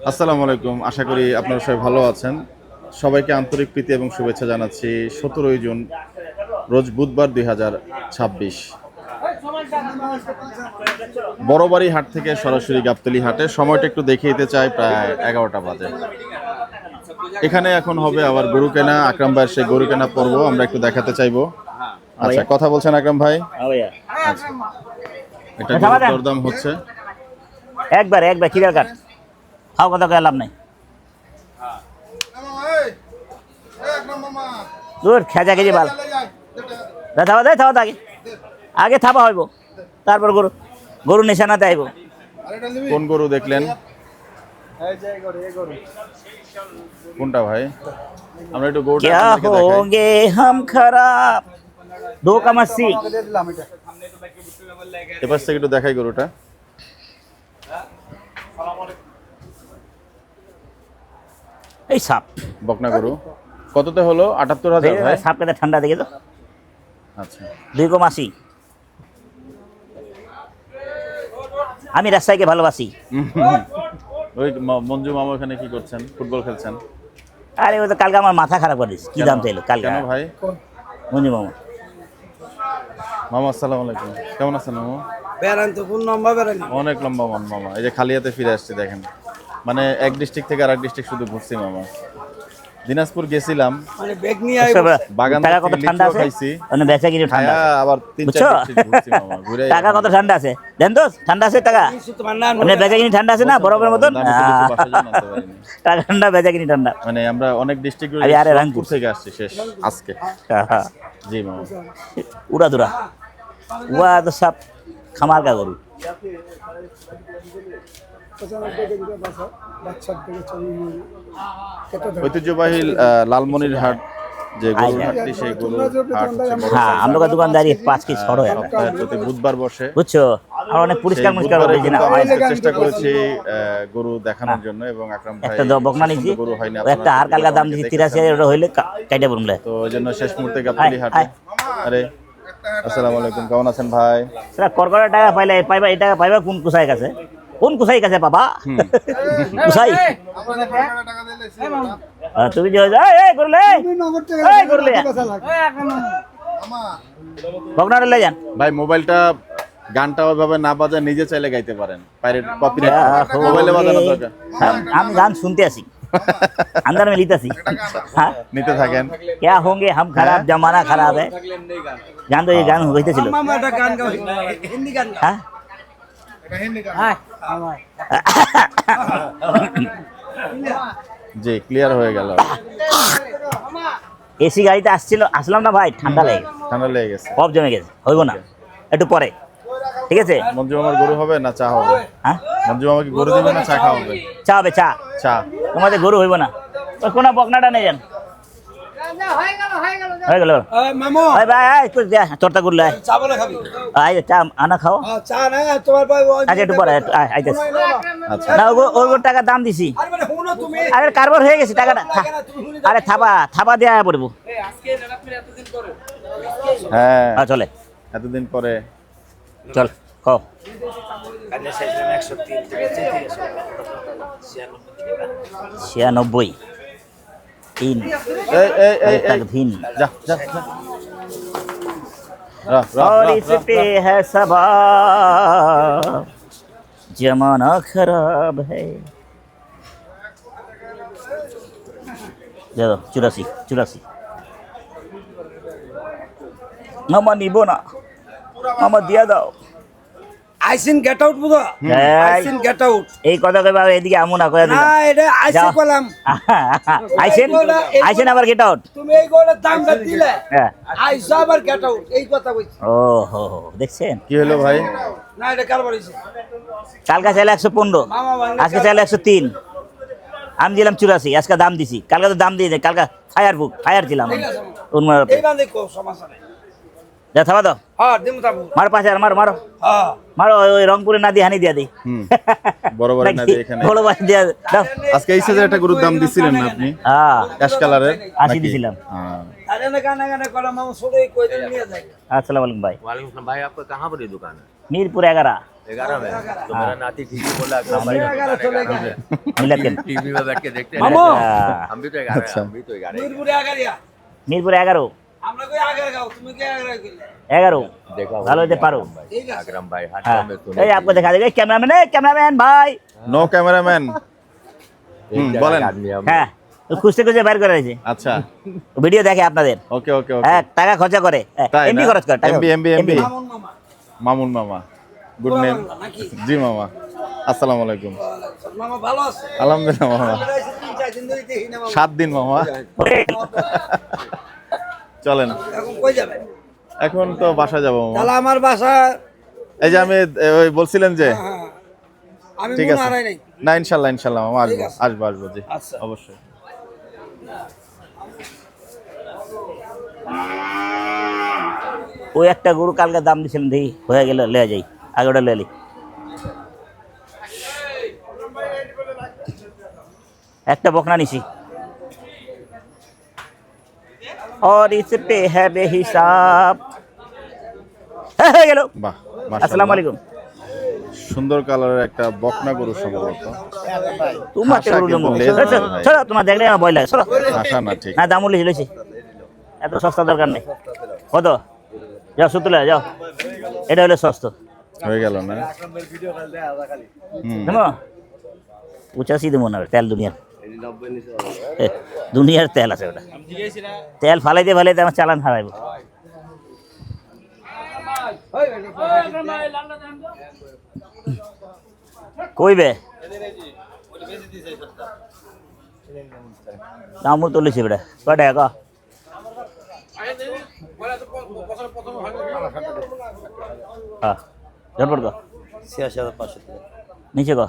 আসসালামু আলাইকুম। আশা করি আপনারা সবাই ভালো আছেন। সবাইকে আন্তরিক প্রীতি এবং শুভেচ্ছা জানাচ্ছি। 17ই জুন রোজ বুধবার 2026 বড়বাড়ি হাট থেকে সরাসরি গাবতলী হাটে। সময়টা একটু দেখিয়ে দিতে চাই, প্রায় 11টা বাজে। এখানে এখন হবে আবার গরু কেনা। আকরাম ভাইয়ের সেই গরু কেনা পর্ব আমরা একটু দেখাতে চাইবো। আচ্ছা, কথা বলছেন আকরাম ভাই? আচ্ছা, এটা গরুর দরদাম হচ্ছে একবার ক্লিয়ার কাট খাও, কথা কয়ে লাভ নাই। দূর খেজা খেজি বাল থাবা দেয়, থাবা আগে আগে থাবা হইব, তারপর গরু গরু নিশানাতে আইব। কোন গরু দেখলেন? কোনটা ভাই? আমরা একটু গরুটা क्या আপনাদেরকে দেখাই। होंगे हम खराब दो का मस्सी। এপাশ থেকে একটু দেখাই গরুটা। এই সাপ বকনা গরু কততে হলো? 78,000 ভাই। সাপ কেটে ঠান্ডা দেখে তো আচ্ছা, 2,80। আমি রাস্তাকে ভালোবাসি। ওই মঞ্জু মামা এখানে কি করছেন? ফুটবল খেলছেন? আরে ও তো কালকে আমার মাথা খারাপ করে দিচ্ছে, কি দাম চাইলো কালকে কেন ভাই? মঞ্জু মামা। মামা আসসালামু আলাইকুম, কেমন আছেন মামা? বেড়ান তো কোন লম্বা বেড়ান অনেক লম্বা মামা। এই যে খালি হাতে ফিরে আসছি দেখেন, মানে এক ডিস্ট্রিক্ট থেকে আরেক ডিস্ট্রিক্ট শুধু ঘুরছি মামা। দিনাজপুর গেছিলাম, মানে ব্যাগ নিয়ে আইবো। বাগান টাকা কত থেকে ঠান্ডা লিচুও আছে, খাইছি। মানে বেচা কিনে ঠান্ডা খায়া আছে। আবার 3-4 বুঝছো? ডিস্ট্রিক্ট ঘুরছি মামা, ঘুরে টাকা কত ঠান্ডা আছে দেন তো, ঠান্ডা আছে টাকা, কিছু তোমার না মানে বেচা কিনি ঠান্ডা আছে না বরফের মতন। আমি তো লিচু বাসার জন্য আনতে পারিনি। টাকা ঠান্ডা, বেচা কিনি ঠান্ডা। মানে আমরা অনেক ডিস্ট্রিক্ট আরে আরে রাংপুর থেকে আসছি শেষ আজকে। জি মামা। উড়া দুরা উয়া তো সব খামার কা গরু। ঐতিহ্যবাহী লালমনির হাট যে গরুর হাটটি, সেই গরুর হাট হচ্ছে বড় হ্যাঁ, সাইজ আমরা দোকানদারি 5 কেজি ছড়ো হাট। সপ্তাহের প্রতি বুধবার বসে। বুঝছো, আর অনেক পরিষ্কার সেই পরিষ্কার বুধবারে হয়েছে না। কিন্তু আমি একটু চেষ্টা করেছি গরু দেখানোর জন্য, এবং আকরাম ভাই একটা বকনা নিছি, গরু হয়নি, একটা আর কালকা দাম দিছি 83,000, ওটা হইলে কাইটা বললে। তো ওই জন্য শেষ মুহূর্তে গাবতলী হাটে। আরে আসসালামু আলাইকুম, কেমন আছেন ভাই? সেটা করকরা টাকা পাইলে পাইবা, এই টাকা পাইবা কোন কুসাই কাছে? কোন কুসাই কাছে বাবা? কুসাই তুমি যে এই করলে, এই করলে বকনাটা লে যান ভাই মোবাইলটা, গানটা ওইভাবে না বাজায় নিজে চাইলে গাইতে পারেন, পাইরেট কপিরাইট মোবাইলে বাজানো দরকার। আমি গান শুনতে আসি, अंदर में लीता सी। हाँ, নিতে থাকেন। क्या होंगे हम खराब, जमाना खराब है। जान दो, ये गान হইতে ছিল। মামা একটা গান গাও, হিন্দি গান গাও। হ্যাঁ, এটা হিন্দি গান। হ্যাঁ আমার জি, ক্লিয়ার হয়ে গেল। এসি গাড়িতে আসলাম না ভাই, ঠান্ডা লেগে ঠান্ডা লেগে গেছে। কফ জমে গেছে, হইব না একটু পরে, ঠিক আছে? মঞ্জু মামার গরু হবে না চা হবে? হ্যাঁ, মঞ্জু মামা কি গরু দিবে না চা খাওয়াবে? চা হবে, চা। চা। তোমাদের গরু হইব না, ওই কোনা বকনাটা নিয়ে যান। হয়ে গেল মামু ভাই ভাই, একটু চর্চা করলে চা বলে খাবি? আই চা আনা খাও। চা না তোমার ভাই আচ্ছা একটু পরে আইতেছি আচ্ছা, না, ওর টাকা দাম দিছি। আরে মানে হুনো তুমি আরে কারবার হয়ে গেছে টাকাটা। আরে থাবা দেয়া পড়বো। আজকে রাত্রি এতদিন পরে হ্যাঁ চলে, এতদিন পরে। চল খাও। 96 3 এই এই এই এই, ভিন যা যা যা। রাহ, রাহ, और রাহ, इस রাহ, पे রাহ। है सवार, जमाना खराब है। दे दो 84 মামা নিব না, মামা দিয়া দাও। আইসিন গেট আউট বুঝো, আইসিন গেট আউট। এই কথা কইবা, এদিকে আমু না কইয়া না দিলাম। এটা আইসি যাও। কলাম। আইসেন আবার গেট আউট। তুমি এই গোলের দামটা দিলে হ্যাঁ, আইসো আবার গেট আউট, এই কথা কইছি। ও হো হো, দেখছেন? কি হলো ভাই? না এটা কারবার হইছে। কালকা চাইলে 115, মামা ভাঙে আজকে চাইলে 103। আমি দিলাম 84, আজকে দাম দিছি। কালকে তো দাম দিয়ে দেয়, কালকা ফায়ার ছিলাম ঠিক আছে আমি। এই বান্দে কো সমস্যা নাই। যা থাবা দাও, হ্যাঁ দিমু তাবু। মারো 5000, মারো হ্যাঁ মারো, ওই রংপুরে না দিয়ে হানি দিয়া দিই। বড় বড় না দিয়ে এখানে। বড় বাড়ি দিয়া দাও। আজকে এই সাইজের একটা গরুর দাম দিছিলেন না আপনি? হ্যাঁ, অ্যাশ কালারের 80 দিছিলাম। হ্যাঁ। আরে না গানা গানা করা মামু ছোটই কই দিন নিয়ে যায়। আসসালামু আলাইকুম ভাই। वालेकुम सलाम भाई, आपका कहाँ पर ये दुकान है? मीरपुर 11। 11 में तो मेरा नाती टीवी बोला अकरम भाई मिलाद के टीवी में बैठ के देखते हैं मामू। हम भी तो 11 अच्छा। हम भी तो 11 মিরপুরে আগারিয়া মিরপুর 11 আমরা কই আগার গাও তুমি কি আগার গেলে 11 देखा ভালো হতে পারো ঠিক আছে अकरम भाई हाथ हाँ में सुने এই आपको दिखा देगा कैमरामैन भाई নো ক্যামেরাম্যান বলেন। आदमी हम হ্যাঁ ও খুঁজতে খুঁজতে বের করে দিয়েছে আচ্ছা ভিডিও দেখে আপনাদের ওকে ওকে ওকে হ্যাঁ টাকা খরচা করে তাই এমবি খরচ করে টাকা এমবি মামুন মামা মামুন মামা গুড নেম নাকি জি মামা আসসালামু আলাইকুম মামা ভালো আছে আলহামদুলিল্লাহ মামা আমরা এসে 3-4 দিন ধরে দেখি না মামা 7 দিন মামা চলেন এখন কই যাবেন এখন তো বাসা যাব মামা তাহলে আমার বাসা এই যে আমি ওই বলছিলেন যে হ্যাঁ আমি ঠিক মন আছে হারাই নাই না ইনশাল্লাহ মামা ঠিক আসবো আছে। আসবো জি আচ্ছা। অবশ্যই ওই একটা গরু কালকে দাম দিছিলেন দেখি হয়ে গেল লয়ে যাই আগে ওটা লয়ে লি একটা বকনা নিছি और इस पे है बेहिसाब হয়ে গেল বাহ আসসালামু মাশাআল্লাহ আলাইকুম সুন্দর কালারের একটা বকনা গরু সম্ভবত তোমার হাসা গরু কিন্তু জমো লেজ নাই ভাই। চলো তোমার দেখলে আমার ভয় লাগে চলো আশা না ঠিক না দাম লিখেছি এত সস্তা দরকার নেই কত যাও সুতুলে যাও এটা হলো সস্তা হয়ে গেল না হুম দেবো পঁচাশি দেবো না তেল দুনিয়ার দুনিয়ার তেল আছে ওটা তেল ফালাইতে ফালাইতে আমার চালান হারাইব কইবে দামও তুলেছি বেটা কয় টাকা ক? হ্যাঁ ঝটপট ক 86,500 নিচে ক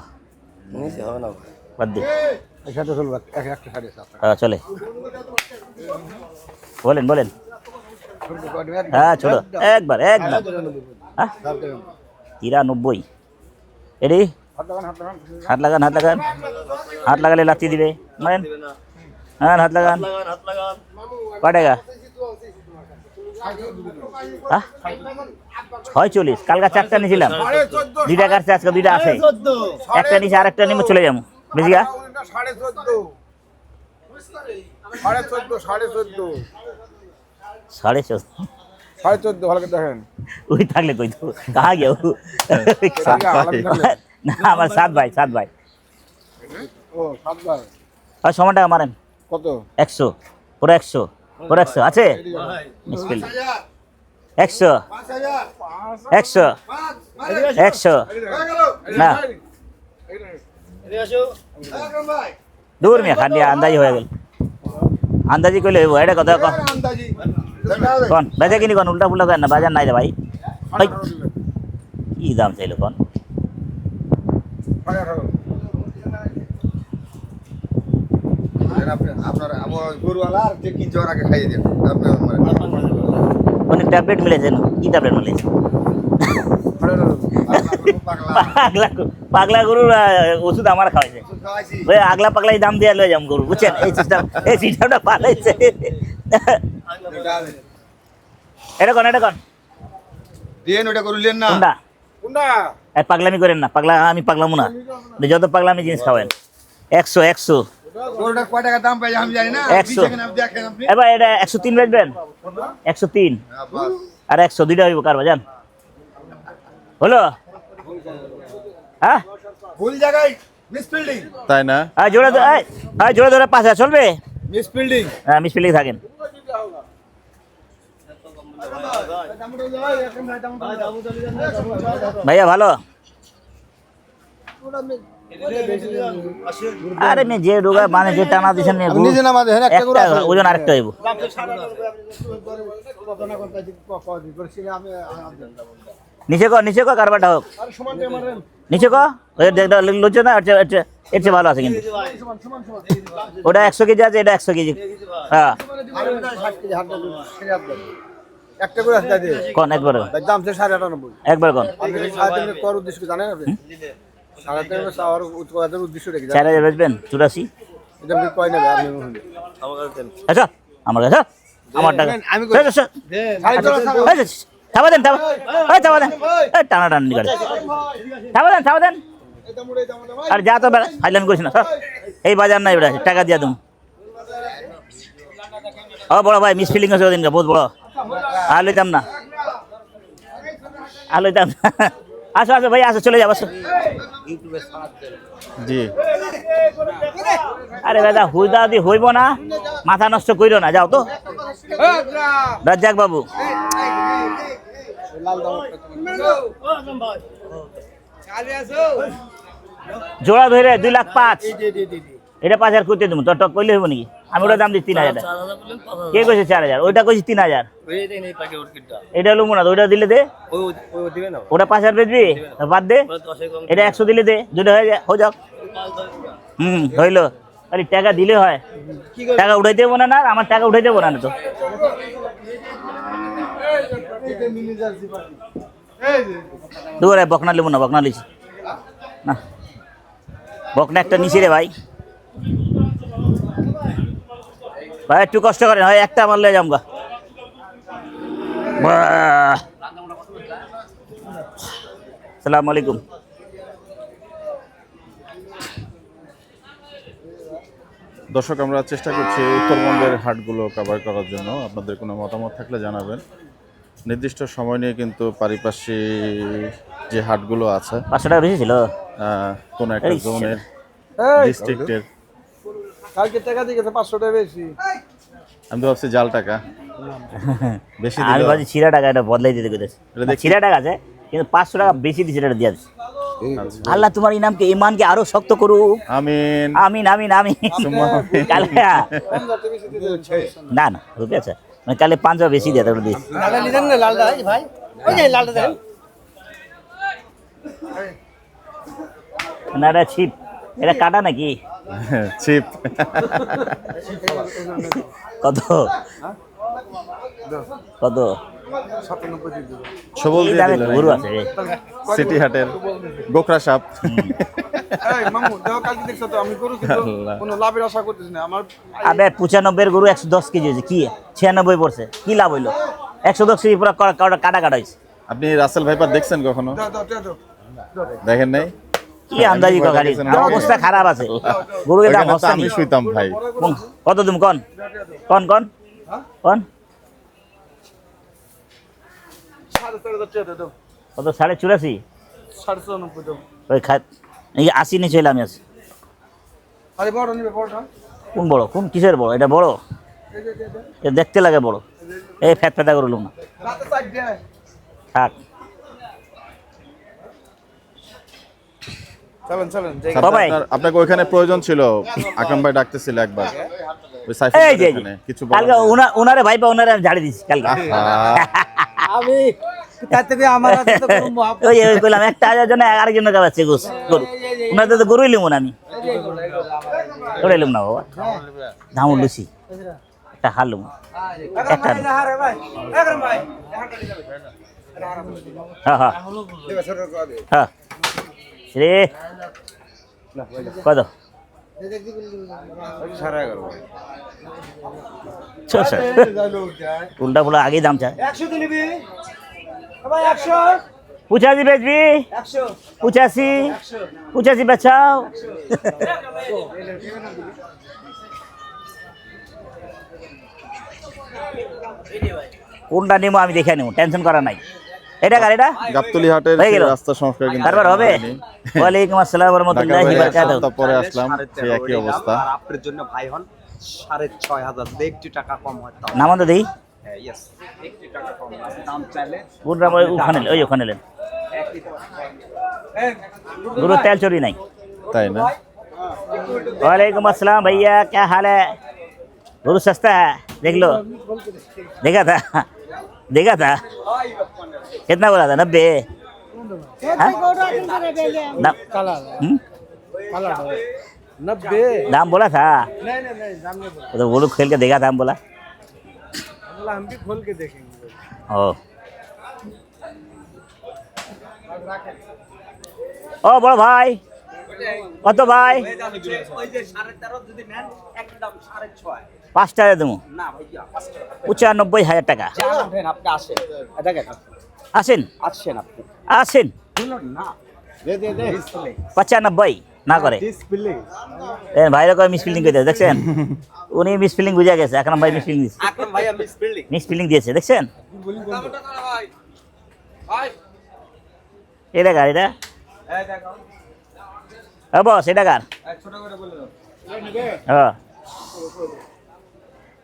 নিচে হবে না বাদ দে সেটা চলবে একটা 7.5 হ্যাঁ চলে বলেন বলেন হ্যাঁ ছোট একবার একদম হ্যাঁ 93 এডি হাত লাগান হাত লাগান হাত লাগালে লাথি দিবে মারেন হ্যাঁ হাত লাগান কয় টাকা হ্যাঁ 46 কালকে 4টা নিয়েছিলাম 2 টাকার চেয়ে আজকে 2টা আছে একটা নিচে আর একটা নিয়ে চলে যাবো বুঝি গা 14.5 14.5 ভালো করে দেখেন ওই থাকলে কই তো কাহা গেও না আমার সাত ভাই ও 7 ভাই আর সমান টাকা মারেন কত 100 পুরো 100 পুরো 100 আছে মিসফিল 100 100 100 না দূর মিয়া খালি আন্দাজি হয়ে গেল আন্দাজি কইলে হইব এটা কথা কন কোন বেচা কিনি কোন উল্টা পুল্টা করেন না বাজার নাই রে ভাই ভাই কি দাম চাইলো কোন আপনার আমার গরুওয়ালা আর যে কিনছে ওর আগে খাইয়ে দেন আপনার কোন ট্যাবলেট মিলেছে না কি ট্যাবলেট মিলেছে পাগলা গরুর ওষুধ আমার খাওয়াইছে ওই আগলা পাগলাই দাম দিয়ে লয়ে যাম গরু বুঝছেন এই সিস্টেমটা পালাইছে এটা কোন দিয়ে ওটা করলেন না কোনটা কোনটা আর পাগলামি করেন না আমি পাগলামু না যত পাগলামি জিনিস খাওয়েন 100 গরুটা কয় টাকা দাম পাই আমি জানি না 100 দেখেন আপনি দেখেন আপনি এবার এটা 103 বেচবেন 103 আর 100 দুইটা হইব কারবা জান হলো হ্যাঁ ভুল জায়গায় মিস বিল্ডিং তাই না আর জোড়া ধরে 5000 চলবে মিস বিল্ডিং হ্যাঁ মিস ফিলিং থাকেন ভাইয়া ভালো আরে মে যে রোগা মানে যে টানা দিছেন মে নিজে নামা দেখেন একটা গরু আছে ওজন আরেকটা হইব নিচে কো কারবারটা হোক নিচে কো ওই দেখটা লজ্জা না এর চেয়ে ভালো আছে কিন্তু ওটা 100 কেজি আছে এটা 100 কেজি হ্যাঁ একটা গরু আছে দাদি কোন একবার দাম সে 98.5 একবার কোন আপনি সাথে কর উদ্দেশ্য জানেন আপনি সারাতে সাওয়ার উৎপাদনের উদ্দেশ্য রেখে 4000 বেচবেন 84 এটা কি কয় না আপনি আচ্ছা আমার কাছে আমার টাকা আমি আচ্ছা থাবা দেন থাবা ওই থাবা দেন এই টানা টানি গাড়ি থাবা দেন আর যা তো বেড়া ফাইলান করিস না সর। এই বাজার নাই বেড়া টাকা দিয়া তুমি ও বড় ভাই মিস ফিলিং আছে ওদিন বহুত বড় আর লইতাম না আসো আসো ভাই আসো চলে যাবো আসো জি আরে দাদা হুইদা দি হইব না মাথা নষ্ট কইরো না যাও তো রাজ্জাক বাবু জোড়া ধরে 2,05,000 এটা 5,000 করতে দেবো তোর টক কইলে হইব নাকি আমি ওটা দাম দিচ্ছি 3,000 কে কইছে 4,000 ওইটা কইছি 3,000 এটা হলো মনে ওইটা দিলে দে ওটা 5,000 বেচবি বাদ দে এটা 100 দিলে দে দুটো হয়ে যাক হইলো আরে টাকা দিলে হয় টাকা উঠাই দেবো না না আমার টাকা উঠাই দেবো না তো দুয়ারে বকনা লিবো না বকনা লিছি না বকনা একটা নিচে রে ভাই ভাই একটু কষ্ট করেন হয় একটা আমার লয়ে যামগা আসসালামু আলাইকুম দর্শক আমরা চেষ্টা করছি উত্তরবঙ্গের হাটগুলো কভার করার জন্য আপনাদের কোনো মতামত থাকলে জানাবেন নির্দিষ্ট সময় নিয়ে কিন্তু পারিপার্শ্বিক যে হাটগুলো আছে 500 টাকা বেশি ছিল কোন একটা জোনের ডিস্ট্রিক্টের কালকে টাকা দিয়ে গেছে 500 টাকা বেশি আমি তো ভাবছি জাল টাকা বেশি আমি দিল ভাবছি ছিঁড়া টাকা এটা বদলাই দিতে কইতেছে এটা দেখি। ছিঁড়া টাকা আছে কিন্তু 500 টাকা বেশি দিছে এটা দিয়ে দিছে আচ্ছা। আল্লাহ তোমার ইনামকে ইমানকে আরো শক্ত করুক আমিন আমিন আমিন আমিন সুম্মা আমিন। কালে না না রুপি আছে মানে কালে 5 বেশি দিয়ে তারপর দিস লালটা নিদেন না লালটা ভাই ওই যে লালটা দেন না এটা ছিপ এটা কাটা নাকি চিপ কত কত 97 দিয়ে দিও সবল এই দিয়ে দামে দিল গরু আছে রে সিটি হাটের গোকরা সাপ এই মামু দাও কালকে দেখছ তো আমি গরু কিন্তু আল্লাহ। কোনো লাভের আশা করতেছি না আমার আবে 95 এর গরু 110 কেজি হয়েছে কি 96 পড়ছে কি লাভ হইলো 110 কেজি পুরো কাটা হয়েছে আপনি রাসেল ভাইপার দেখছেন কখনো দাও দাও দাও দেখেন নাই কি আন্দাজি গাড়ি অবস্থা খারাপ আছে গরুর দাম ওখানে তো হচ্ছে আমি শুইতাম ভাই কত তুমি কোন কোন সাড়ে 4,000 টাকা দাও কত 84.5 94 দাও ওই খাত এই 80 নিয়ে চলে আমি আছি আরে বড় নিবে বড়টা কোন বড় কোন কিসের বড় এটা বড় এটা দেখতে লাগে বড় এই ফ্যাট ফ্যাটা করে লুম না রাতে সাইড দে থাক চলেন চলেন বাবাই আপনাকে ওইখানে প্রয়োজন ছিল আকরাম ভাই ডাকতেছিল একবার ওই সাইফুল এই যে এখানে কিছু কালকে ওনারে ভাই বা ওনারে আমি ঝাড়ি দিছি কালকে আমি তাতে আমার হাতে তো কোনো মহাপ ওই ওই কইলাম একটা হাজার জন্য আরেকজনের কাছে গরু ওনাদের তো গরুই লিমু না আমি ওটাই লিম না বাবা ধামু লুচি একটা হার লুম একটা না। আরে ভাই একরম ভাই হ্যাঁ হ্যাঁ হ্যাঁ রে কত চল স্যার উল্টা পুল্টা আগেই দাম চায় 100 দিবি ভাই 100 পঁচাশি বেচবি 100 পঁচাশি বেচাও কোনটা নেবো আমি দেখে নেবো টেনশন করা নাই এটা কার এটা গাবতলী হাটের হয়ে গেল। সেই রাস্তা সংস্কার কিন্তু তারপর হবে হয়নি। ওয়ালাইকুম আসসালাম ওয়া ঢাকা রাহমাতুল্লাহি বাইরে ওয়া এক সপ্তাহ বারাকাতুহু পরে আসলাম সেই একই অবস্থা আর আপনার জন্য ভাই হন 6,500 একটু টাকা কম হয় তাও নামান তো দেই হ্যাঁ ইয়েস একটু টাকা কম দাম চাইলে কোন রাম ওখানে নেন गुरु तेल चोरी नहीं তাই না वालेकुम अस्सलाम भैया क्या हाल है गुरु सस्ता है देख लो देखा था कितना बोला था 90 हाँ? दाम बोला था तो वो लोग खेल के देखा था हम बोला हम भी खोल के देखेंगे ओ बड़ो भाई কত ভাই ওই যে 13.5 যদি নেন একটা দাম 6.5 5 টাকা দেবো না ভাইয়া 5 টাকা 95,000 টাকা জানেন আপনি আসে দেখেন আসেন আসছেন আপনি আসেন না 95 না করে ডিসপ্লে ভাইরা কয় মিস ফিল্ডিং করে দেখছেন উনি মিস ফিল্ডিং বুঝা গেছে আকরাম ভাই মিস ফিল্ডিং দিয়েছে আকরাম ভাই আমি স্পিল্ডিং মিস ফিল্ডিং দিয়েছে দেখছেন এটা কার এটা বস এটা কার হ্যাঁ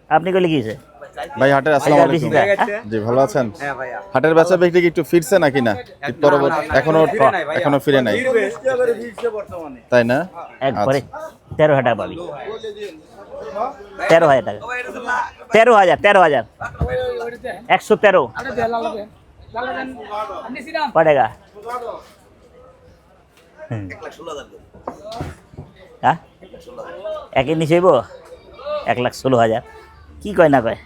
আপনি কইলে কি হয়েছে ভাই হাটের আসসালামু আচ্ছা, আলাইকুম। বেশি দেয়, জি ভালো আছেন? হ্যাঁ ভাইয়া হাটের বেচা বিক্রি কি একটু ফিরছে নাকি না? ঈদ পরবর্তী এখনো ফিরে নাই, তাই না? একবারে 13,000 টাকা পাবি 13,000 টাকা 13,000 113 কয় টাকা হ্যাঁ একের নিচে হইব 1,16,000 কি কয় না কয়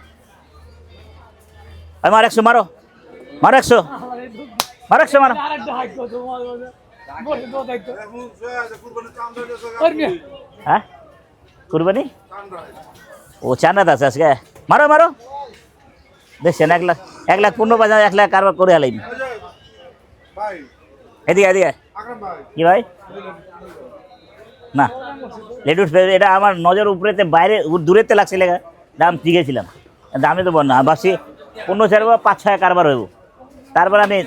মার 100 মারো 100 মারো হ্যাঁ কুরবানি ও চান্দাত আছে আজকে মারো দেখছেন 1,15,000 1 লাখ কারবার করে হালাইনি এদিকে কি ভাই না লেটুস এটা আমার নজর উপরেতে বাইরে দূরেতে লাগছে লেখা দাম জিগেছিলাম দামে তো বল না ভাবছি 15 ছাড়বো 5-6 কারবার হইব তারপর আমি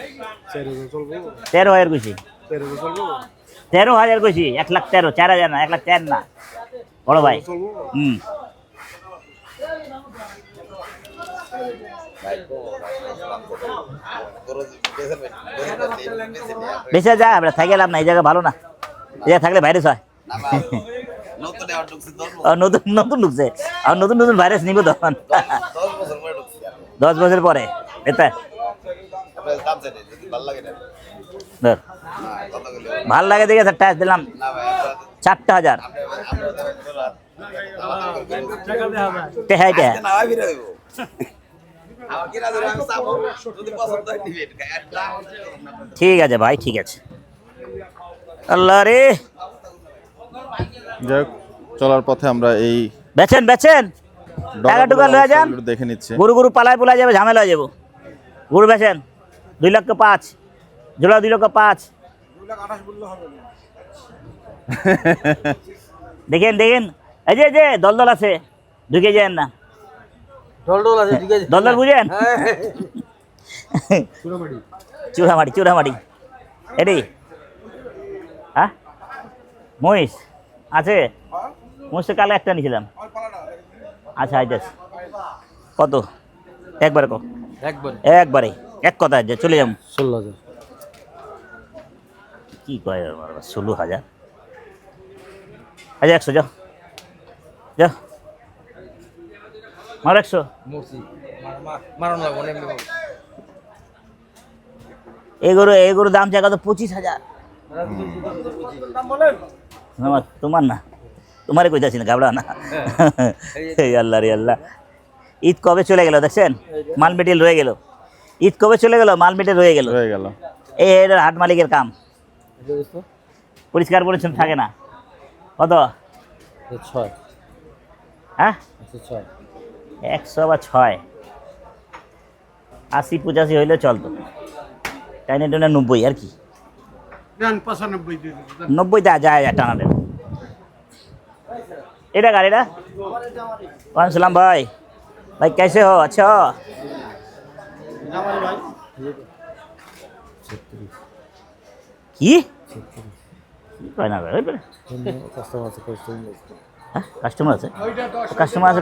13,000 কইছি 13,000 কইছি 1,13,000 4,000 না 1,04,000 না বড় ভাই বেঁচে যা আমরা থাকি গেলাম না এই জায়গা ভালো না এই জায়গা থাকলে ভাইরাস হয় নতুন ঢুকছে আর নতুন ভাইরাস নিব তখন 10 বছর পরে এটা ভাল লাগে দেখে টাচ দিলাম 4,000 ঠিক আছে ভাই ঠিক আছে আল্লাহ রে যাই হোক, চলার পথে আমরা এই বেচেন টাকা টুকা লয়ে যান ডলারগুলো দেখে নিচ্ছি। গরু পালায় যাবে ঝামেলা হয়ে যাবো গরু বেচেন 2,05,000 জোড়া 2,05,000 দেখেন এই যে দলদল আছে ঢুকে যান না দলদল বুঝেন চূড়ামাটি এটি হ্যাঁ মহিষ আছে মহিষের কালে একটা নিয়েছিলাম আচ্ছা আইতেছে কত একবারে একবারে এক কথা যে চলে যাম 16,000 কি কয় 16,000 আচ্ছা 100 যা মার 100 এই গরু দাম চাই কত 25,000 তোমার না তোমারে কইতাছি না গাবড়া না এই আল্লাহ রে আল্লাহ ঈদ কবে চলে গেল দেখছেন মাল মেটেরিয়াল রয়ে গেল ঈদ কবে চলে গেল মাল মেটেরিয়াল রয়ে গেল এই হাট মালিকের কাম পরিষ্কার পরিচ্ছন্ন থাকে না কত 6 হ্যাঁ 6 100 বা 6 80-85 হইলে চলতো তাই না 90 আর কি 90 যায় টানা দেন এটা গাড়িটা वालेकुम भाई कैसे हो अच्छा हो কি কয় না ভাই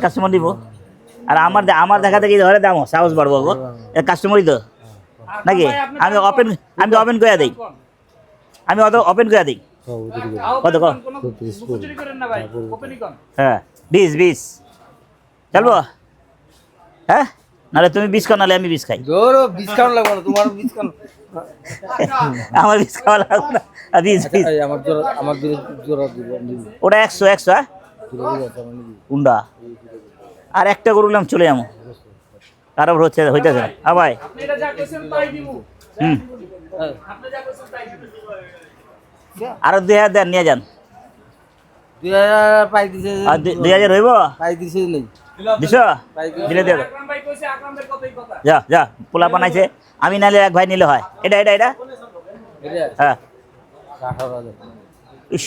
কাস্টমার দিব আর আমার দেখা দেখি ধরে দাম সাহস বাড়বো গো কাস্টমারই তো নাকি আমি ওপেন করে দিই কত হ্যাঁ 20 চলবো হ্যাঁ নাহলে তুমি 20 খাও নাহলে আমি 20 খাই ডিসকাউন্ট লাগবে না তোমার ডিসকাউন্ট আমার 20 খাওয়া লাগবে না 20 আমার জোড়া দিব ওটা 100 হ্যাঁ উন্ডা আর একটা গরুলাম চলে যাবো কারো হইতেছে না ভাই আরো 2,000 দেন নিয়ে যান 2000 পাই দিছে আর 2000 হইব পাই দিছে নেই দিছ দিলে দিয়ে দাও। যা যা পোলা বানাইছে আমি নালে এক ভাই নিলে হয় এটা এটা এটা এটা হ্যাঁ 18,000 ইস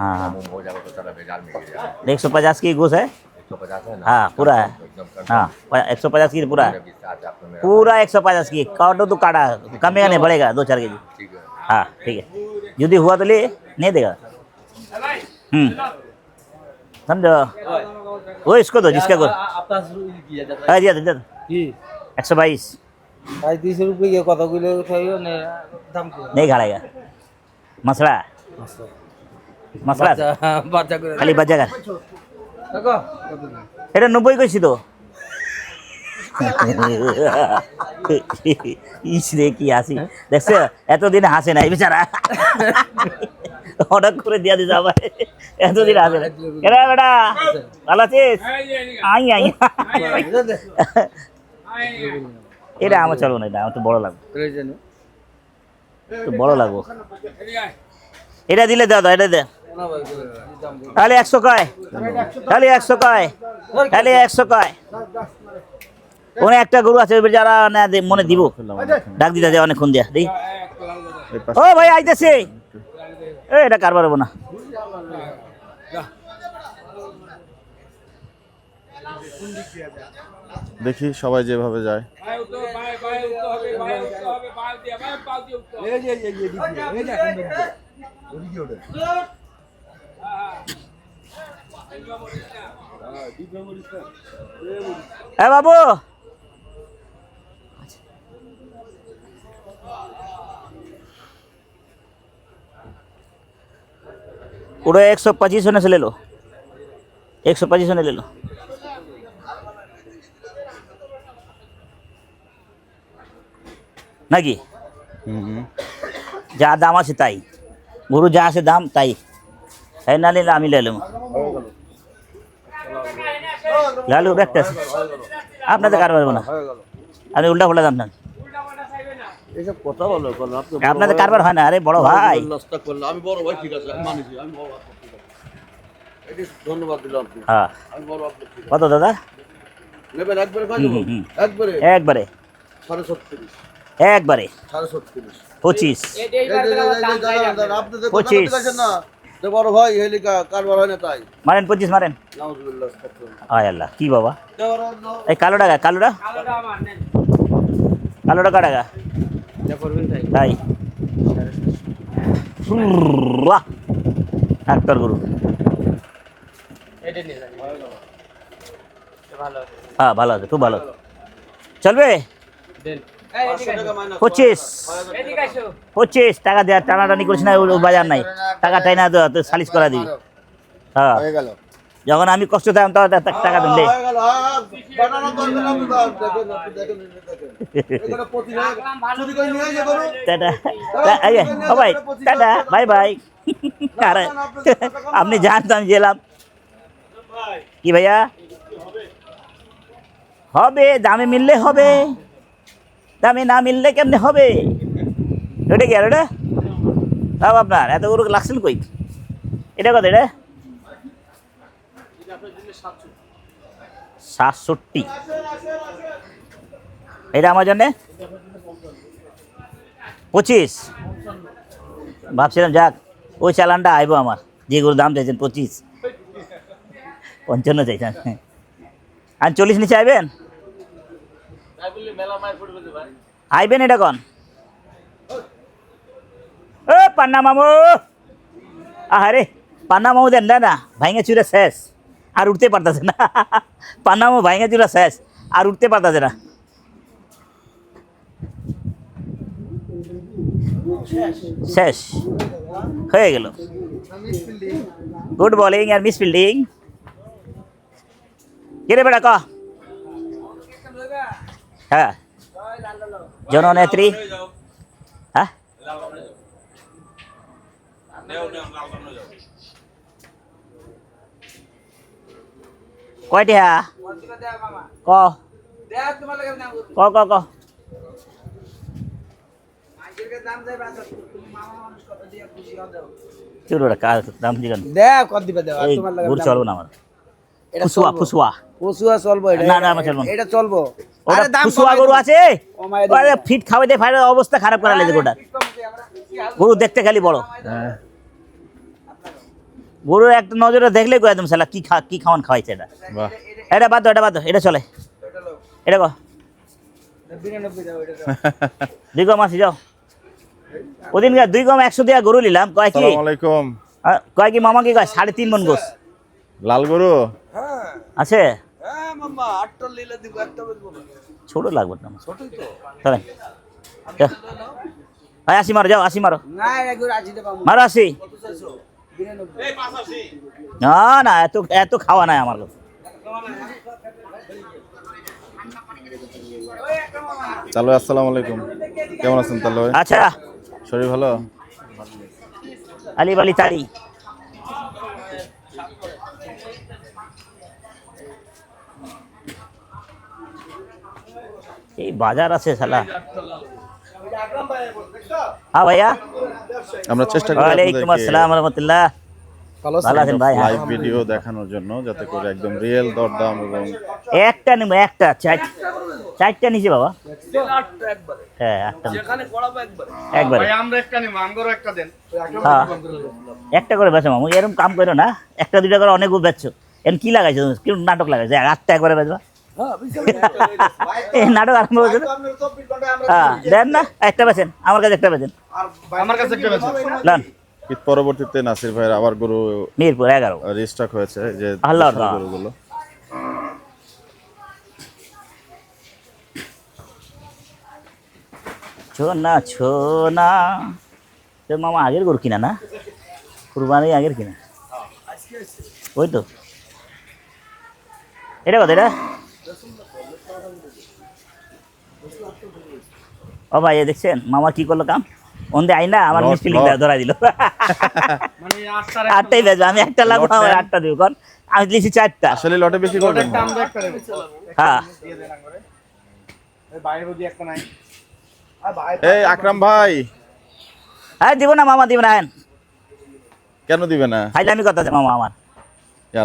हाँ हाँ हो जाएगा तो सारा बेजार में गिर जाएगा 150 की घूस है 150 है ना हाँ पूरा है एकदम हाँ 150 की पूरा है विस्तार से आपको मेरा पूरा 150 की काटो तो काटा कमेगा नहीं बढ़ेगा 2-4 केजी ठीक है हाँ ठीक है यदि हुआ तो ले नहीं देगा समझो वो इसको दो जिसका को आपका शुरू किया जाता हाँ दिया दिया কি 122 35 रुपये কতগুলো খাইও না দাম কি नहीं खाड़ेगा मसला मसला বাচ্চা করে खाली बच जाएगा দেখো এটা 90 কইছি তো ইস রে কি হাসি দেখছো এতদিন হাসে নাই বেচারা অর্ডার করে দিয়া দিছে আবার এতদিন হাসে না এরা বেটা ভালো আছিস আই আই এটা আমার চলবো না এটা আমার তো বড় লাগবে প্রয়োজনে তো বড় লাগবো এটা দিলে দাও দাও এটা দে না ভাই দাম তাহলে 100 কয় তাহলে 100 কয় তাহলে 100 কয় ওনে একটা গরু আছে ওই যারা না মনে দিব ডাক দিতে যায় অনেকক্ষণ দিয়া দেই ও ভাই আইতেছে এ এটা কারবার হবো না দেখি সবাই যেভাবে যায় এ বাবু उड़े 125 होने से ले लो 125 होने ले लो নাকি যা দাম আছে তাই গরু যা আছে দাম তাই তাই না নিলে আমি লেলাম লালু ব্যাগটা আপনাদের কার পারবো না আমি উল্টা ফুল্টা দাম না এইসব কথা বলো বলো আপনি আপনাদের কারবার হয় না আরে বড় ভাই লসটা করলো আমি বড় ভাই ঠিক আছে আমি মানিছি আমি বড় ভাই ঠিক আছে এটি ধন্যবাদ দিলাম আপনি হ্যাঁ আমি বড় আপনি ঠিক কত দাদা আছে নেবেন একবারে খাই দেবো একবারে একবারে 36 একবারে 36 25 আপনি যে কথা বলছেন না যে বড় ভাই হেলিকা কারবার হয় না তাই মারেন 25 মারেন নাউজুবিল্লাহ আয় আল্লাহ কি বাবা এই কালোটা কালোটা কালোটা কাটাগা যা করবেন তাই তাই বাহ ডাক্তার গুরু এটা নিয়ে যান ভালো হ্যাঁ ভালো আছে খুব ভালো চলবে দেন 25 টাকা দেওয়া টানাটানি করিস না ও বাজার নাই টাকা টাই না তো সালিশ করা দিবি হ্যাঁ হয়ে গেল যখন আমি কষ্ট থাকতাম তখন টাকা দিলে হয়ে গেল বানানো দরকার আপনি দেখেন দেখেন এখানে প্রতি চুরি করে নিয়ে যে করো টাটা ও ভাই টাটা বাই বাই আরে আপনি জানতো আমি গেলাম কি ভাইয়া হবে দামে মিললে হবে দামে না মিললে কেমনে হবে ওটা কি আর ওটা তাও আপনার এত গরু লাগছিল কই এটা কত এটা 67 এটা আমার জন্যে 25 ভাবছিলাম যাক ওই চালানটা আইব আমার যে গরুর দাম চাইছেন 25 55 চাইছেন আর 40 নিচে আইবেন আইবেন এটা কন ও পান্না মামু আরে পান্না মামু দেন না ভাইঙ্গা চুরা শেষ আর উঠতে পারতেছে না পান্না মামু ভাইঙ্গা চুরা শেষ আর উঠতে পারতেছে না শেষ হয়ে গেল গুড বলিং আর মিস ফিল্ডিং কে বেটা ক হ্যাঁ জননেত্রী হ্যাঁ কয়টি হ্যাঁ ক ক ক ক কি ওটা কার দাম জিগান দেখ কত দিবে দেও এই তোমার লাগে গুড় চলবো না আমার এটা ফুসুয়া ফুসুয়া পশুয়া চলবো এটা না, না, আমার চলবো না। এটা চলবো ওটা দাম ফুসুয়া কমাই গরু দিবো। আছে কমাই দিবো। আরে ফিট খাওয়াইতে ফাইলে অবস্থা খারাপ করা লেগে গোটা গরু দেখতে খালি বড় হ্যাঁ। গরু একটা নজরে দেখলে গো একদম শালা কি খাওয়ান খাওয়াইছে এটা বাহ এটা বাদ দাও, এটা বাদ দাও, এটা চলে এটা কো 92 দাও এটা দুই গম আসি যাও ওদিন দুই গম 100 দিয়া গরু নিলাম কয় কি আসসালামু আলাইকুম। কয় কি মামা কি কয় 3.5 মন গোস লাল গরু হ্যাঁ আছে হ্যাঁ মামা 8টা লিলে দিব একটা বেচবো না ছোট লাগবে না ছোটই তো চলে ভাই 80 মারো যাও 80 মারো না এগুলো আজি দেব মারো 80 কত চাইছো 92 না না এত খাওয়া নাই আমার লোক তাহলে আসসালামু আলাইকুম, কেমন আছেন তাহলে? আচ্ছা শরীর ভালো? আলি বালি তাড়ি এই বাজার আছে শালা হ্যাঁ ভাইয়া আমরা চেষ্টা করি ওয়ালাইকুম আসসালাম রহমতুল্লাহ ভালো আছেন ভাই হ্যাঁ লাইভ ভিডিও দেখানোর জন্য, যাতে করে একদম রিয়েল দরদাম এবং একটা নিবো একটা চারটা নিচে বাবা হ্যাঁ একটা একবারে আমরা একটা নিব আমগরও একটা দেন হ্যাঁ একটা করে বেচো মামু এরকম কাম করো না, একটা দুইটা করে অনেক বেচছো এখন কি লাগাইছো কি নাটক লাগাইছো আটটা একবারে বেচবা এই নাটক আরম্ভ হয়েছে না? হ্যাঁ দেন না একটা বেচেন আমার কাছে একটা বেচেন আমার কাছে একটা বেচো লান ঈদ পরবর্তীতে নাসির ভাইয়ের আবার গরু মিরপুর 11 রিস্টক হয়েছে, যে আল্লাহর দেশাল দোয়া। গরুগুলো। ছোনা ছোনা তোর মামা আগের গরু কিনা না কুরবানি আগের কিনা ওই তো এটা কথা এটা ও ভাই এ দেখছেন মামা কি করলো কাম ওন্দে আইনা আমার লট, মিষ্টি লট। ধরা দিল মানে আটটার আটটাই বেজবে আমি একটা লাগবো লট আমার নেন। আটটা দিব কারণ আমি দিয়েছি চারটা আসলে লটে বেশি করবেন না। আমরা একটা নেব হ্যাঁ দিয়ে দেন করে এই বাইরে বুঝি একটা নাই আর ভাই এই আকরাম ভাই হ্যাঁ দিব না মামা দিব না হ্যাঁ কেন দিবে না? খাইলে আমি কথা আছে মামা আমার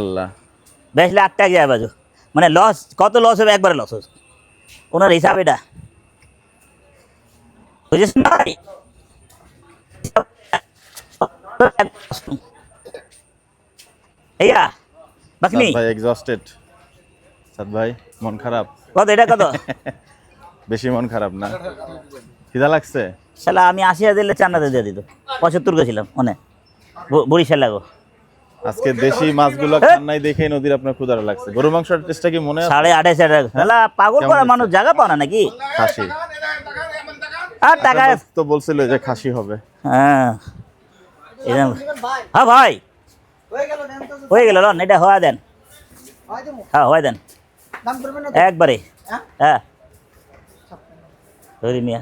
আল্লাহ, বেচলে 8 টাকা যায় বাজু মানে লস কত লস হবে একবারে লস হবে ওনার হিসাব এটা বুঝেছেন ভাই এইয়া বাকনি সাদ ভাই এক্সস্টেড। সাদ ভাই মন খারাপ? কত এটা কত বেশি মন খারাপ না? খিদা লাগছে? শালা আমি 80 দিলে চান্নাতে দিয়ে দিত 75 গেছিলাম মনে বরিশাল লাগো আজকে দেশি মাছগুলো খান নাই দেখেই নদীর আপনার ক্ষুধা লাগছে। গরু মাংসের টেস্টটা কি মনে আছে? 250 টাকা শালা পাগল কেমন করা হয়েছে? মানুষ জায়গা পাও না নাকি খাসি আর টাকা তো বলছিল যে খাসি হবে। হ্যাঁ এরকম হ্যাঁ ভাই হয়ে গেল দেন তো হয়ে গেল লন এটা হওয়া দেন হয় দেবো হ্যাঁ হয়ে দেন দাম করবেন না একবারে হ্যাঁ? হ্যাঁ হরি মিয়া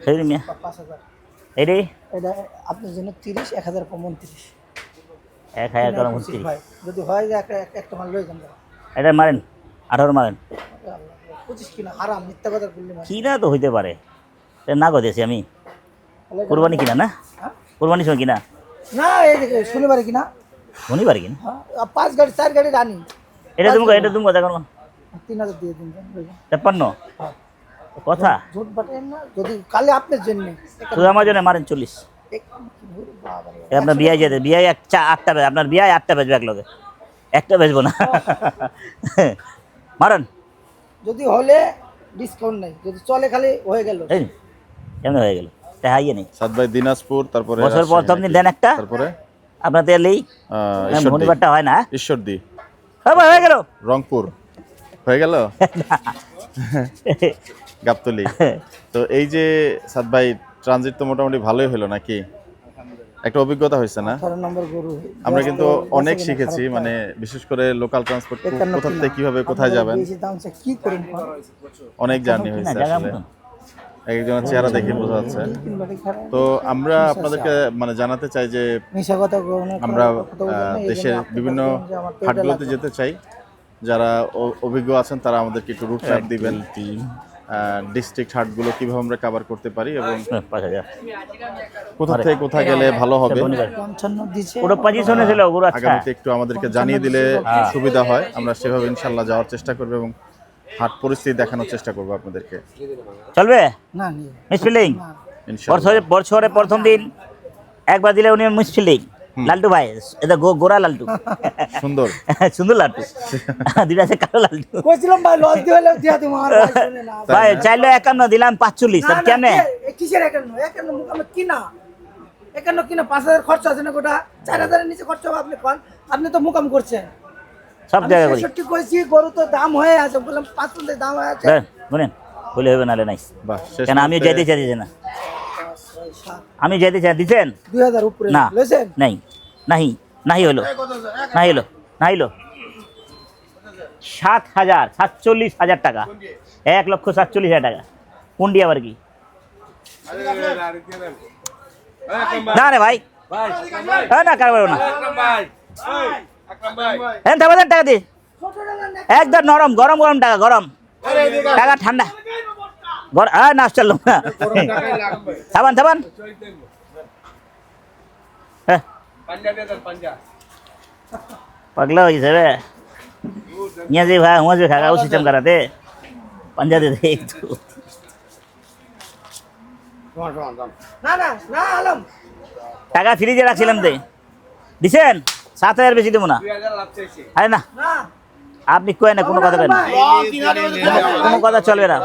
5000 এটি এটা আপনার জন্য 30 1000 কম 29 1000 কম হচ্ছে ভাই যদি হয় যে একটা মাল লই যান এটা মারেন 18 মারেন 25 কিনা হারাম মিথ্যা কথা বললি মানে কিনা তো হইতে পারে এটা না করেছি আমি কোরবানি কিনা না হ্যাঁ? কোরবানি সময় কিনা না এই যে শনিবারে কিনা শনিবার কিনা হ্যাঁ 5 গাড়ি 4 গাড়ি রানি এটা তুমি দেখো 3000 দিয়ে দিন যান লই যান 53 হ্যাঁ। কথা ঝুট বাটেন না যদি কালে আপনার জন্য শুধু আমার জন্য মারেন 40 বাবা আপনার বিয়ে যেতে বিয়ে 8টা বেজবে আপনার বিয়ে 8টা বেজবে এক লগে একটা বেজবো না মারেন যদি হলে ডিসকাউন্ট নাই যদি চলে খালি হয়ে গেল এই কেমন হয়ে গেল হাইয়ে নেই সাদ ভাই দিনাজপুর, তারপরে বছর রাজশাহী প্রথম দিন নাকি? দেন একটা তারপরে আপনার তেলেই ঈশ্বরদী। শনিবারটা হয় না ঈশ্বরদী, হ্যাঁ ভাই, হয়ে গেল রংপুর হয়ে গেল, গাবতলী। তো এই যে সাদ ভাই ট্রানজিট তো মোটামুটি ভালোই হলো নাকি? একটা অভিজ্ঞতা হয়েছে না? 18 নম্বর গরু আমরা কিন্তু অনেক শিখেছি, মানে বিশেষ করে লোকাল ট্রান্সপোর্ট কোথা থেকে কিভাবে কোথায় যাবেন, বেশি দাম চা কি করুন অনেক জার্নি না হয়েছে জায়গা আসলে। মতন একজনের চেহারা দেখে বোঝা যাচ্ছে। তিন বাটি খারাপ তো আমরা আপনাদেরকে মানে জানাতে চাই যে মিশা কথা বলবো আমরা দেশের বিভিন্ন হাটগুলোতে যেতে চাই। যারা অভিজ্ঞ আছেন তারা আমাদেরকে একটু রুট ম্যাপ দিবেন, ডিস্ট্রিক্ট হাটগুলো কিভাবে আমরা কভার করতে পারি এবং 5000 কোথা থেকে কোথায় গেলে ভালো হবে ওটা 25 ছিল গরু। আচ্ছা আগামীতে একটু আমাদেরকে জানিয়ে দিলে সুবিধা হয়, আমরা সেভাবে ইনশাল্লাহ যাওয়ার চেষ্টা করবো এবং হাট পরিস্থিতি দেখানোর চেষ্টা করবো আপনাদেরকে চলবে মিসফিলিং ইনশাল্লাহ। বছরে প্রথম দিন একবার দিলে উনি মিসফিলিং লালটু ভাই, এটা গোরা লালটু সুন্দর সুন্দর লালটু দুইটা আছে কালো লালটু। কইছিলাম ভাই লস দিয়ে হলে দিয়া তুমি আর ভাই শুনে না ভাই চাইলে 51 দিলাম 45, আর কেমনে কিসের 51 মুকামে কিনা 51 কিনা 5000 খরচ আছে না গোটা 4000 এর নিচে খরচ হবে আপনি কোন? আপনি তো মুকাম করছেন সব জায়গায় করি। 66 কইছি গরু তো দাম হয়ে আছে, বললাম 500 দাম হয়ে আছে। শুনেন বলে হবে নালে নাই, বাহ, শেষ কেন আমিও মুহূর্তে যেতে চাইছি না, আমি যেতে চাই দিচ্ছেন 2000 উপরে না লইছেন নাই নাহি নাহি হলো নাহি হলো নাহি হলো 47,000 টাকা, 1,47,000 টাকা। কোনটি আবার কি না রে ভাই, না কারবার না টাকা দি একদম নরম গরম গরম টাকা, গরম টাকা ঠান্ডা না চললাম না থাবান থাবান पगला हो सर यहाँ से भाई वहाँ से खागा वो सिस्टम कराते पंजा दे दे एक तो না না না আলম টাকা ফ্রিজে রাখছিলাম তো দিছেন 7,000 বেশি দেবো না আরে না না আপনি কই না কোনো কথা কেন কোনো কথা চলবে না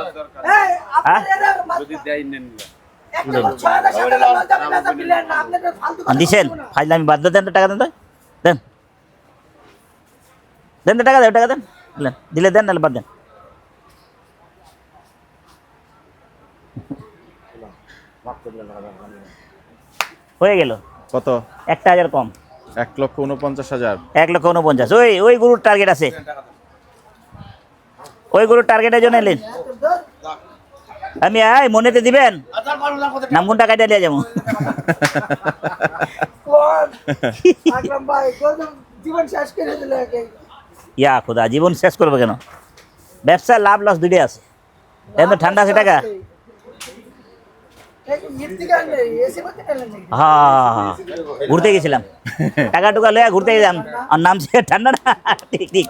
এই আপনি এর যদি দেই নেন একটা 6000 টাকা লস যাবে না বিলেন না আপনি তো ফালতু কথা দিছেন ফাইল আমি বাদ দেন তো টাকা দেন তো দেন দেন তো টাকা দেন দিলে দেন নাহলে বাদ দেন হয়ে গেল কত? 1,000 কম 1,49,000। 1,49,000 ওই গরুর টার্গেট আছে, ওই গরুর টার্গেটের জন্য এলেন আমি মনেতে দিবেন নাম কোন টাকা দিয়ে যাবো কোন আকরাম ভাই কোন জীবন শেষ করে দিলে ইয়া খোদা জীবন শেষ করবে কেন? ব্যবসা লাভ লস দুটোই আছে, এখন তো ঠান্ডা আছে টাকা। হ্যাঁ ঘুরতে গেছিলাম টাকা টুকা লয়া ঘুরতে গেছিলাম আর নাম সে ঠান্ডা না ঠিক ঠিক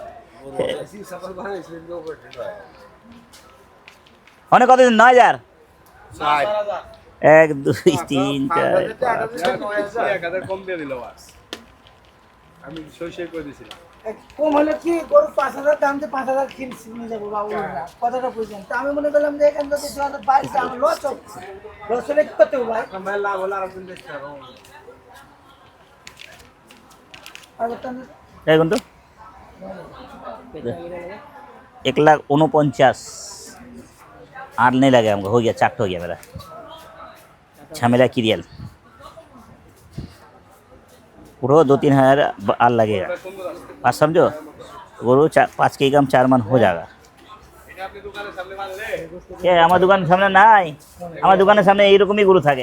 অনেক কতদিন 9,000 1 2 3 4 কম দিয়ে দিল আমি সই করে দিয়েছিলাম কম হলে কি গরু 5,000 দাম দিয়ে 5,000 কিনছি নিয়ে যাবো বাবু কথাটা বুঝলেন তো আমি মনে করলাম যে এখান থেকে 2,022 আমার লস হচ্ছে লস হলে কি করতে হবে ভাই আমার লাভ হলো আর আপনি দেখতে পারো দেখুন তো 1,49,000 और नहीं लगे हमको, हो गया चाट हो गया मेरा झमेला क्रियल पूरा 2-3 हज़ार और लगेगा बात समझो गोरू 5 के कम 4 मन हो जाएगा ये हमारे दुकान सामने ना हमारे दुकान सामने ये रकम ही गुरु था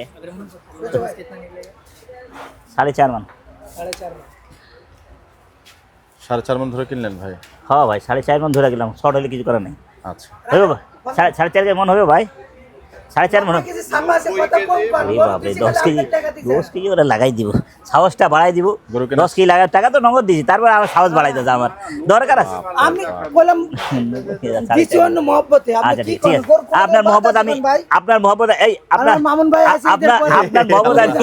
4.5 मन 4.5 মণ ধরে কিনলেন ভাই? हाँ भाई 4.5 मन धरे गलम शॉर्ट हले किछु करा नहीं আচ্ছা, हो 4.5 के मन हो भाई 4.5 मन কিছু সামনে কথা কম পারবো अरे बाप रे 10 केजी ওরা লাগাই দিব সাহসটা বাড়াই দিব গরু কেনা- 10 কেজি লাগার টাকা তো নগদ দিছি তারপর আমার সাহস বাড়াই দাও আমার দরকার আছে আমি বললাম কিছু অন্য মহব্বতে আপনি আচ্ছা কি ঠিক আছে করেন গরু আপনার মহব্বত আমি ভাই আপনার মহব্বত এই আপনার আমার মামুন ভাই আছে আপনার আপনার মহব্বত আমি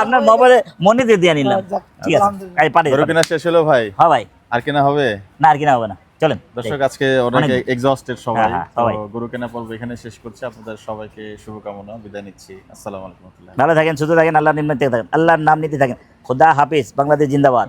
আপনার মহব্বত মনেতে দিয়ে নিলাম ঠিক আছে এই পাঠিয়ে গরু কেনা শেষ হলো ভাই? হ্যাঁ ভাই আর কেনা হবে? না আর কিনা হবে না চলেন দর্শক আজকে অনেক অনেক- এক্সস্টেড সবাই, হ্যাঁ, সবাই। তো গরু কেনা পর্ব এখানে শেষ করছি। আপনাদের সবাইকে শুভকামনা, বিদায় নিচ্ছি। আসসালামু আলাইকুম। ভালো থাকেন সুস্থ থাকেন আল্লাহর নাম নিতে থাকেন আল্লাহর নাম নিতে থাকেন খুদা হাফিজ বাংলাদেশ জিন্দাবাদ